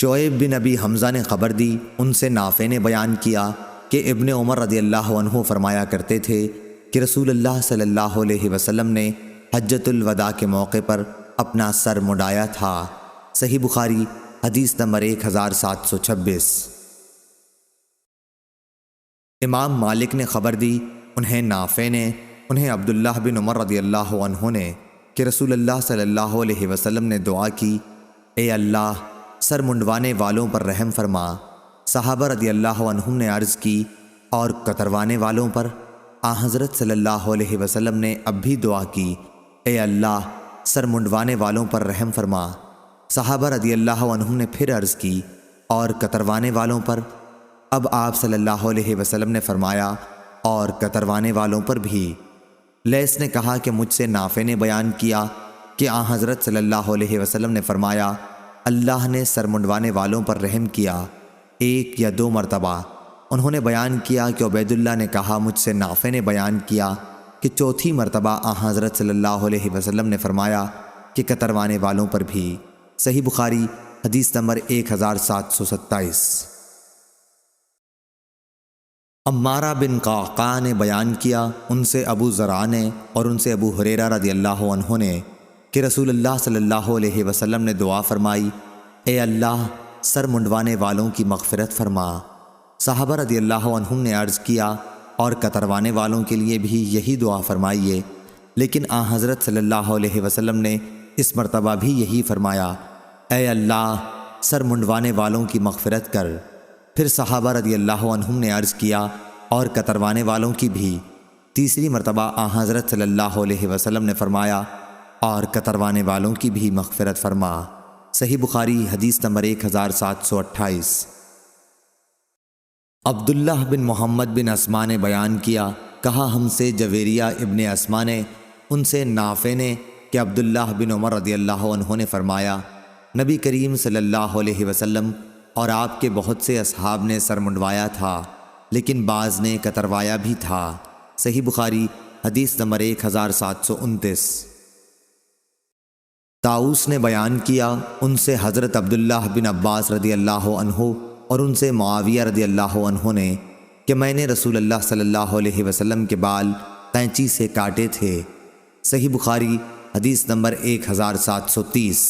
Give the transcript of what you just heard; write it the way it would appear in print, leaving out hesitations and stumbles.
شعیب بن ابی حمزہ نے خبر دی، ان سے نافع نے بیان کیا کہ ابن عمر رضی اللہ عنہ فرمایا کرتے تھے کہ رسول اللہ صلی اللہ علیہ وسلم نے حجۃ الوداع کے موقع پر اپنا سر مڈایا تھا۔ صحیح بخاری حدیث نمبر 1726۔ امام مالک نے خبر دی، انہیں نافع نے، انہیں عبداللہ بن عمر رضی اللہ عنہ نے کہ رسول اللہ صلی اللہ علیہ وسلم نے دعا کی، اے اللہ سر منڈوانے والوں پر رحم فرما۔ صحابہ رضی اللہ عنہم نے عرض کی، اور کتروانے والوں پر؟ حضرت صلی اللہ علیہ وسلم نے اب بھی دعا کی، اے اللہ سر منڈوانے والوں پر رحم فرما۔ صحابہ رضی اللہ عنہم نے پھر عرض کی، اور کتروانے والوں پر؟ اب آپ صلی اللہ علیہ وسلم نے فرمایا، اور کتروانے والوں پر بھی۔ لیث نے کہا کہ مجھ سے نافع نے بیان کیا کہ حضرت صلی اللہ علیہ وسلم نے فرمایا، اللہ نے سر منڈوانے والوں پر رحم کیا 1 یا 2 مرتبہ۔ انہوں نے بیان کیا کہ عبید اللہ نے کہا مجھ سے نافع نے بیان کیا کہ 4تھی مرتبہ حضرت صلی اللہ علیہ وسلم نے فرمایا کہ کتروانے والوں پر بھی۔ صحیح بخاری حدیث نمبر 1727۔ عمارہ بن قعقاع نے بیان کیا، ان سے ابو زرع نے اور ان سے ابو ہریرہ رضی اللہ عنہ نے کہ رسول اللہ صلی اللہ علیہ وسلم نے دعا فرمائی، اے اللہ سر منڈوانے والوں کی مغفرت فرما۔ صحابہ رضی اللہ عنہم نے عرض کیا، اور کتروانے والوں کے لیے بھی یہی دعا فرمائیے، لیکن حضرت صلی اللہ علیہ وسلم نے اس مرتبہ بھی یہی فرمایا، اے اللہ سر منڈوانے والوں کی مغفرت کر۔ پھر صحابہ رضی اللہ عنہم نے عرض کیا، اور کتروانے والوں کی بھی۔ تیسری مرتبہ حضرت صلی اللہ علیہ وسلم نے فرمایا، اور کتروانے والوں کی بھی مغفرت فرما۔ صحیح بخاری حدیث نمبر 1728۔ عبداللہ بن محمد بن اسما نے بیان کیا، کہا ہم سے جویریہ ابن اسما نے، ان سے نافع نے کہ عبداللہ بن عمر رضی اللہ عنہ نے فرمایا، نبی کریم صلی اللہ علیہ وسلم اور آپ کے بہت سے اصحاب نے سر منڈوایا تھا، لیکن بعض نے کتروایا بھی تھا۔ صحیح بخاری حدیث نمبر 1729۔ طاؤس نے بیان کیا، ان سے حضرت عبداللہ بن عباس رضی اللہ عنہ اور ان سے معاویہ رضی اللہ عنہ نے کہ میں نے رسول اللہ صلی اللہ علیہ وسلم کے بال قینچی سے کاٹے تھے۔ صحیح بخاری حدیث نمبر 1730۔